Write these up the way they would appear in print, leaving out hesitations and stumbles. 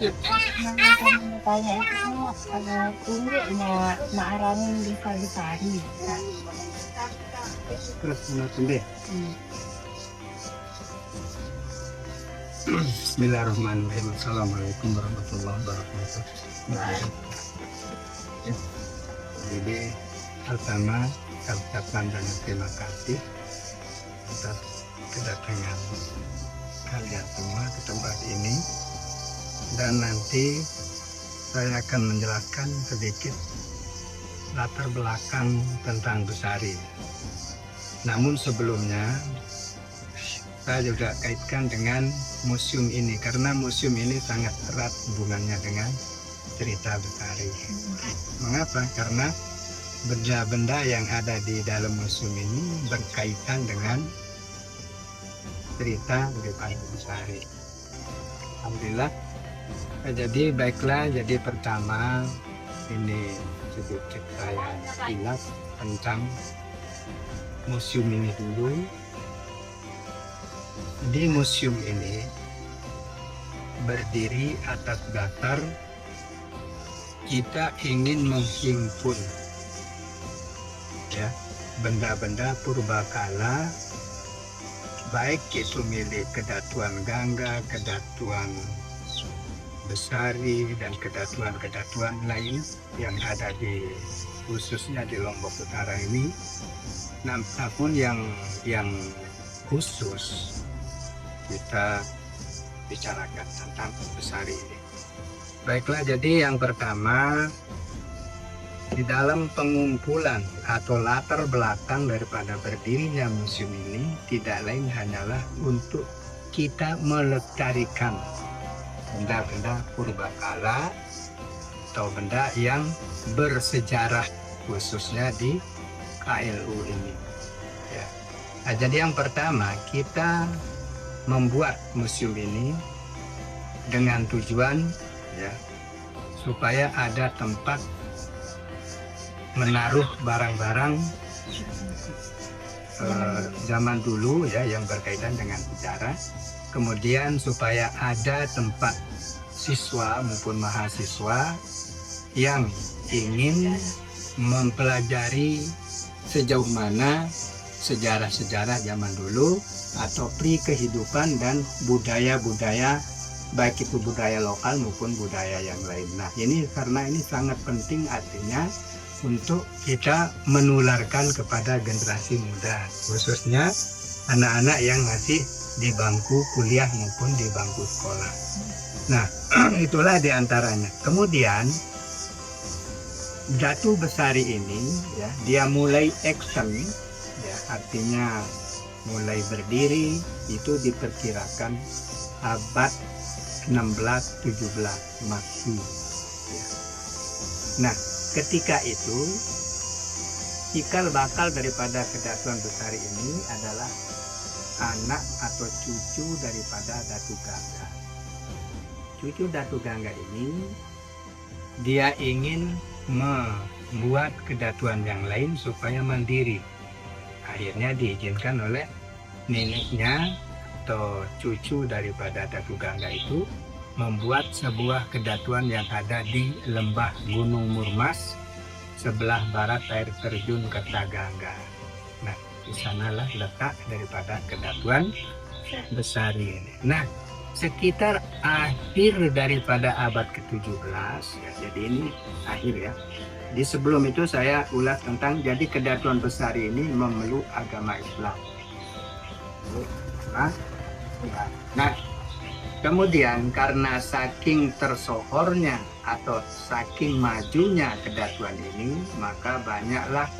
Nah, kamu tanya itu kuliahnya Ma'aranin di Sari. Terus menurut Bismillahirrahmanirrahim. Assalamualaikum warahmatullahi wabarakatuh. Ya, jadi pertama saya ucapkan banyak terima kasih atas kedatangan kalian semua ke tempat ini, dan nanti saya akan menjelaskan sedikit latar belakang tentang Besari. Namun sebelumnya saya juga kaitkan dengan museum ini karena museum ini sangat erat hubungannya dengan cerita Besari. Mengapa? Karena benda-benda yang ada di dalam museum ini berkaitan dengan cerita daripada Besari. Alhamdulillah. Jadi baiklah, jadi pertama ini sedikit saya kilas tentang museum ini dulu. Di museum ini berdiri atas dasar kita ingin menghimpun ya benda-benda purbakala, baik itu milik Kedatuan Gangga, Kedatuan Besari, dan kedatuan-kedatuan lain yang ada di khususnya di Lombok Utara ini. Namun yang khusus kita bicarakan tentang Besari ini. Baiklah, jadi yang pertama di dalam pengumpulan atau latar belakang daripada berdirinya museum ini tidak lain hanyalah untuk kita melestarikan benda-benda purbakala atau benda yang bersejarah khususnya di KLU ini. Ya. Nah, jadi yang pertama kita membuat museum ini dengan tujuan ya supaya ada tempat menaruh barang-barang zaman dulu ya yang berkaitan dengan sejarah. Kemudian supaya ada tempat siswa maupun mahasiswa yang ingin mempelajari sejauh mana sejarah-sejarah zaman dulu atau pri kehidupan dan budaya-budaya, baik itu budaya lokal maupun budaya yang lain. Nah, ini karena ini sangat penting artinya untuk kita menularkan kepada generasi muda, khususnya anak-anak yang masih di bangku kuliah maupun di bangku sekolah. Nah, itulah diantaranya. Kemudian Datu Besari ini ya dia mulai action ya, artinya mulai berdiri itu diperkirakan abad 16-17 Masehi ya. Nah, ketika itu cikal bakal daripada Kedatuan Besari ini adalah anak atau cucu daripada Datu Gangga. Cucu Datu Gangga ini dia ingin membuat kedatuan yang lain supaya mandiri. Akhirnya diizinkan oleh neneknya atau cucu daripada Datu Gangga itu membuat sebuah kedatuan yang ada di lembah Gunung Murmas sebelah barat air terjun Kertagangga. Nah, di sanalah letak daripada Kedatuan Besari ini. Nah, sekitar akhir daripada abad ke-17 ya, jadi ini akhir ya. Di sebelum itu saya ulas tentang jadi Kedatuan Besari ini memeluk agama Islam. Nah, kemudian karena saking tersohornya atau saking majunya kedatuan ini, maka banyaklah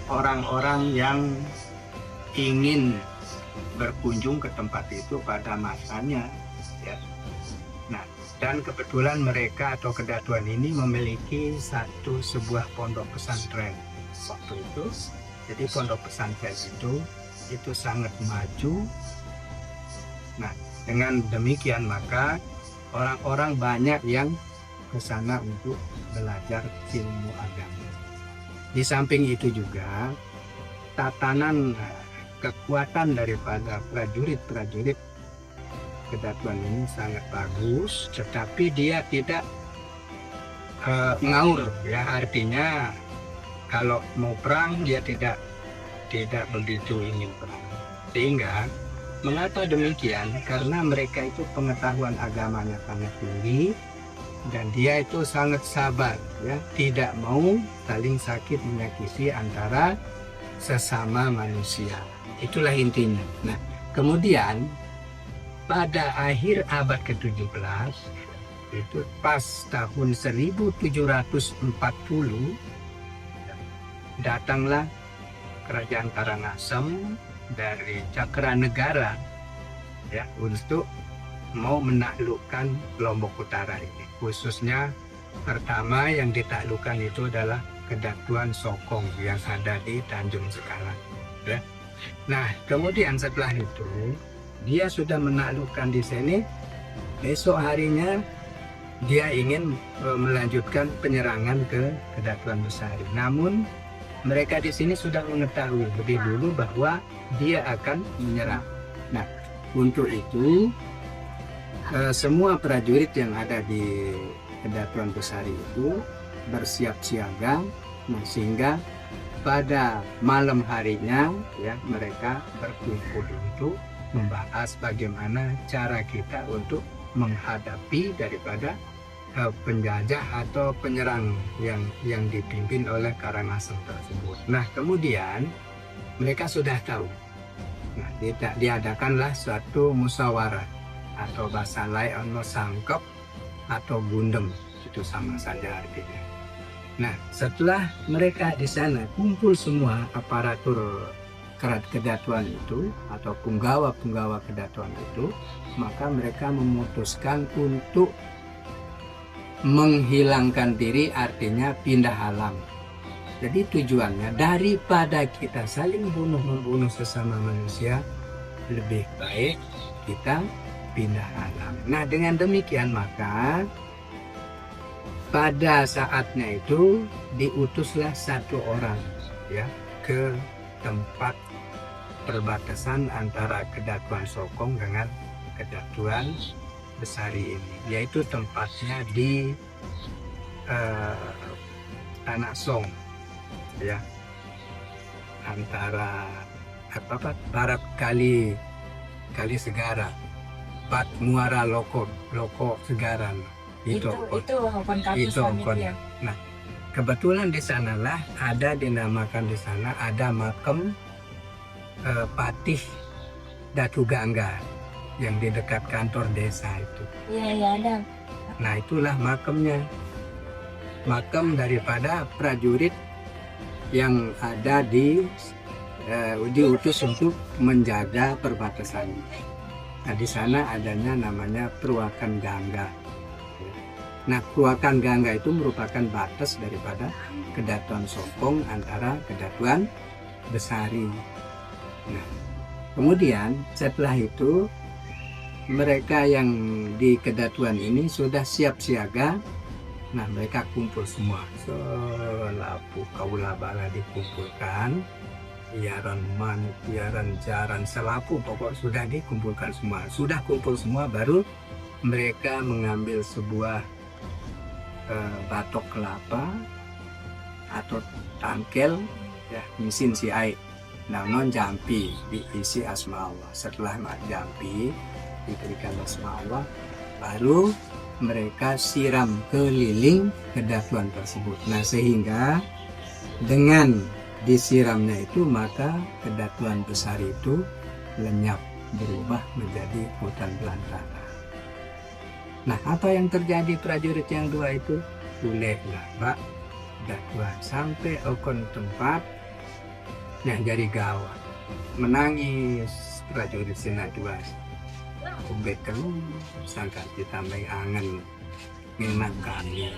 orang-orang yang ingin berkunjung ke tempat itu pada masanya ya. Nah, dan kebetulan mereka atau kedatuan ini memiliki sebuah pondok pesantren waktu itu. Jadi pondok pesantren itu sangat maju. Nah, dengan demikian maka orang-orang banyak yang ke sana untuk belajar ilmu agama. Di samping itu juga tatanan kekuatan daripada prajurit-prajurit kedatuan ini sangat bagus, tetapi dia tidak ngaur, ya, artinya kalau mau perang dia tidak begitu ingin perang. Sehingga mengapa demikian? Karena mereka itu pengetahuan agamanya sangat tinggi dan dia itu sangat sabar, ya, tidak mau saling sakit menyakiti antara sesama manusia. Itulah intinya. Nah, kemudian pada akhir abad ke-17 itu pas tahun 1740 datanglah kerajaan Karangasem dari Cakranegara, ya, untuk mau menaklukkan Lombok Utara ini. Khususnya pertama yang ditaklukkan itu adalah Kedatuan Sokong yang ada di Tanjung Sekarang, ya. Nah, kemudian setelah itu dia sudah menaklukkan di sini. Besok harinya dia ingin melanjutkan penyerangan ke Kedatuan Besari. Namun mereka di sini sudah mengetahui lebih dulu bahwa dia akan menyerang. Nah, untuk itu semua prajurit yang ada di Kedatuan Besari itu bersiap siaga, nah, sehingga pada malam harinya, ya, mereka berkumpul untuk membahas bagaimana cara kita untuk menghadapi daripada penjajah atau penyerang yang dipimpin oleh Karangasem tersebut. Nah, kemudian mereka sudah tahu. Nah, diadakanlah suatu musyawarah atau bahasa lain sangkep atau gundem, itu sama saja artinya. Nah, setelah mereka di sana kumpul semua aparatur kedatuan itu atau punggawa-punggawa kedatuan itu, maka mereka memutuskan untuk menghilangkan diri, artinya pindah alam. Jadi tujuannya daripada kita saling membunuh sesama manusia, lebih baik kita pindah alam. Nah, dengan demikian maka pada saatnya itu diutuslah satu orang, ya, ke tempat perbatasan antara Kedatuan Sokong dengan Kedatuan Besari ini, yaitu tempatnya di Tanah Song, ya, antara barat kali Segara, Pat Muara Loko Segaran, itu Hongkon. Nah, kebetulan di sanalah ada dinamakan di sana ada makam Patih Datu Gangga yang di dekat kantor desa itu. Iya, ada. Nah, itulah makamnya. Makam daripada prajurit yang ada diutus untuk menjaga perbatasan. Nah, di sana adanya namanya Purwakan Gangga. Nah, Purwakan Gangga itu merupakan batas daripada Kedatuan Sokong antara Kedatuan Besari. Nah, kemudian setelah itu mereka yang di Kedatuan ini sudah siap siaga. Nah, mereka kumpul semua. Selapu kaula bala dikumpulkan, iaran jaran selapu, pokok sudah dikumpulkan semua. Sudah kumpul semua, baru mereka mengambil sebuah batok kelapa atau tangkel, ya, mesin si air. Nah, non jampi diisi asma Allah. Setelah jampi diberikan asma Allah, baru mereka siram keliling Kedatuan tersebut. Nah, sehingga dengan disiramnya itu maka Kedatuan Besari itu lenyap, berubah menjadi hutan belantara. Nah, apa yang terjadi prajurit yang dua itu? Ulehlah Pak Kedatuan sampai okon tempat yang jadi gawat, menangis prajurit Sena dua. Ubek kan sangka ditambah angen ngenang kami.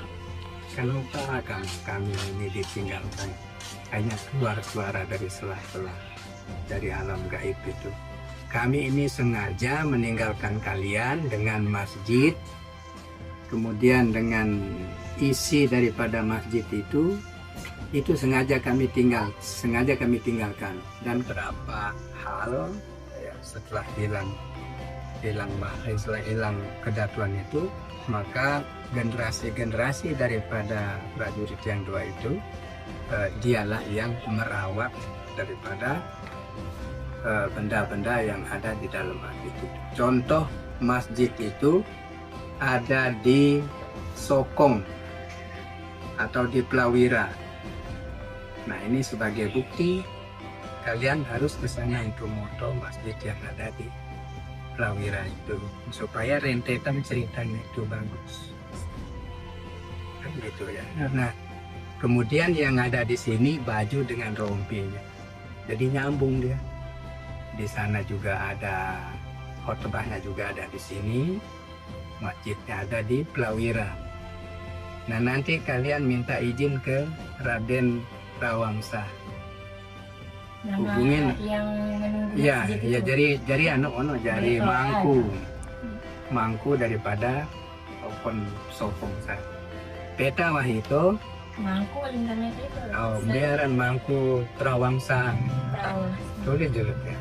Kenapa kami ini ditinggalkan? Hanya keluar suara dari sela-sela dari alam gaib itu. Kami ini sengaja meninggalkan kalian dengan masjid, kemudian dengan isi daripada masjid itu sengaja kami tinggalkan. Dan berapa hal, ya, setelah hilang hilang kedatuan itu, maka generasi-generasi daripada prajurit yang dua itu dialah yang merawat daripada benda-benda yang ada di dalam itu. Contoh masjid itu ada di Sokong atau di Plawira. Nah, ini sebagai bukti kalian harus ke sana untuk moto masjid yang ada di Plawira itu, supaya rentetan ceritanya itu bagus. Kan gitu ya. Nah, kemudian yang ada di sini baju dengan rompinya, jadi nyambung dia. Di sana juga ada khotbahnya, juga ada di sini, masjidnya ada di Plawira. Nah, nanti kalian minta izin ke Raden Rawangsa. Hubungin yang menunggu ya, masjid ya itu. jadi jari mangku daripada open sopong saya. Peta wah itu, Mangku lintangnya itu. biaran mangku Rawangsa. Tulis dulu ya.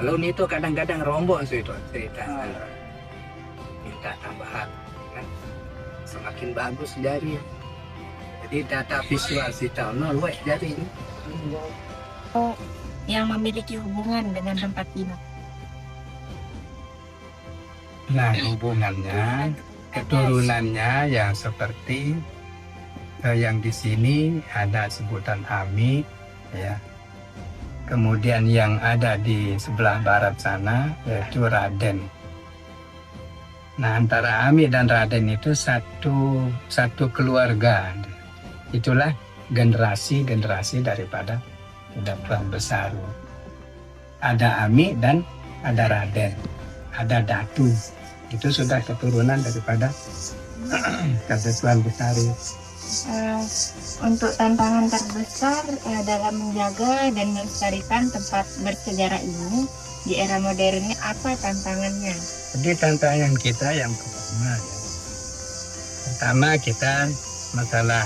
Lalu itu kadang-kadang rombong itu cerita. Minta tambahan, kan? Semakin bagus dari. Jadi data visual si tahun luwes dari ini. Yang memiliki hubungan dengan tempat ini. Nah, hubungannya, keturunannya yang seperti yang di sini ada sebutan Ami, ya. Kemudian yang ada di sebelah barat sana yaitu Raden. Nah, antara Ami dan Raden itu satu keluarga. Itulah generasi daripada Prabu Besaru. Ada Ami dan ada Raden, ada Datu. Itu sudah keturunan daripada Ketuan Besaru. Untuk tantangan terbesar dalam menjaga dan melestarikan tempat bersejarah ini di era modern ini apa tantangannya? Jadi tantangan kita yang pertama kita masalah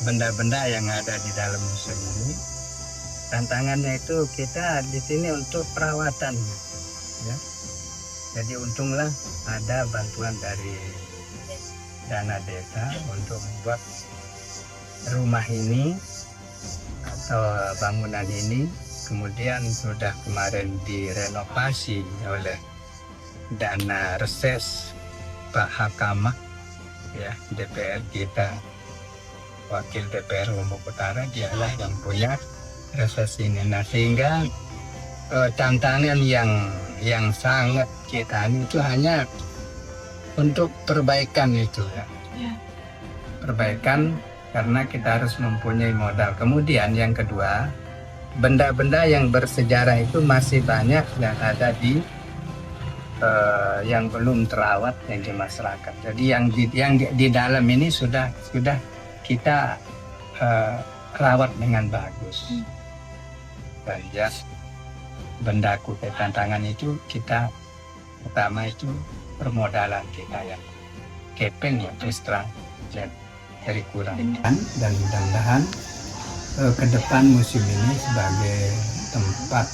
benda-benda yang ada di dalam museum ini. Tantangannya itu kita di sini untuk perawatan, ya. Jadi untunglah ada bantuan dari dana desa untuk membuat rumah ini atau bangunan ini. Kemudian sudah kemarin direnovasi oleh dana reses Pak Hakamah, ya, DPR kita. Wakil DPR Lombok Utara, dialah yang punya reses ini. Nah, sehingga tantangan yang sangat kita ini itu hanya untuk perbaikan itu, ya. Perbaikan karena kita harus mempunyai modal. Kemudian yang kedua, benda-benda yang bersejarah itu masih banyak yang ada di yang belum terawat yang di masyarakat. Jadi yang di dalam ini sudah kita rawat dengan bagus. Dan ya, benda kutai tantangan itu kita pertama itu permodalan kita yang kepeng, ya, terus terang dari kurang. Dan mudah-mudahan ke depan museum ini sebagai tempat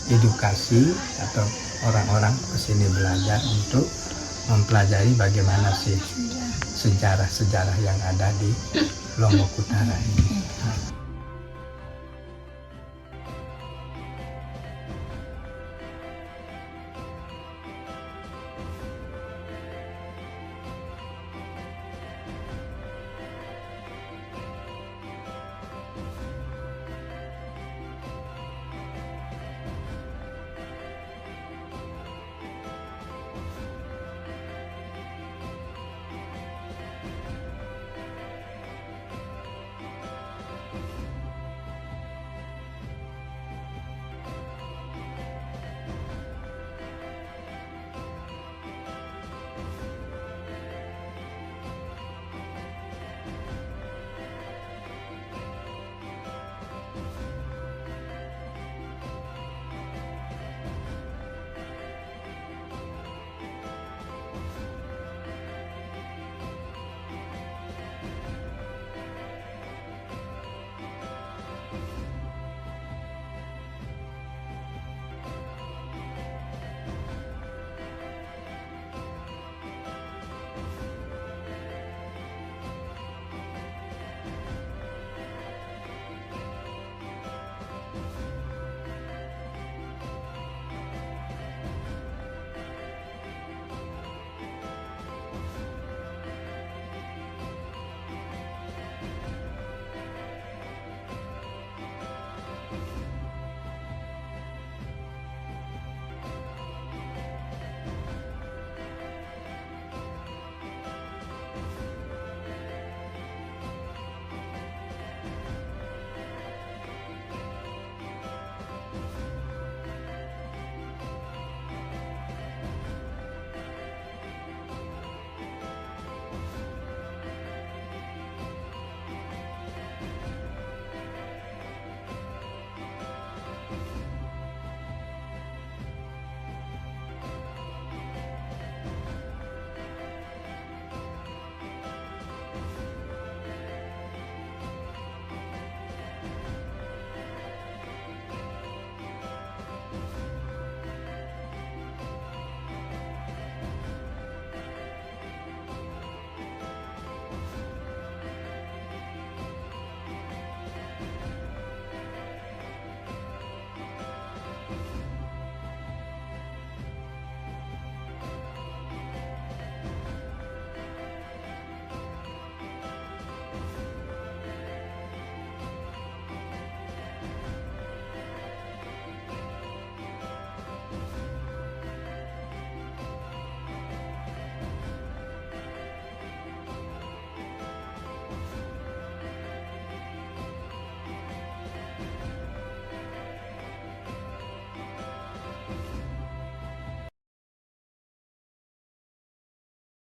edukasi atau orang-orang kesini belajar untuk mempelajari bagaimana sih sejarah-sejarah yang ada di Lombok Utara ini.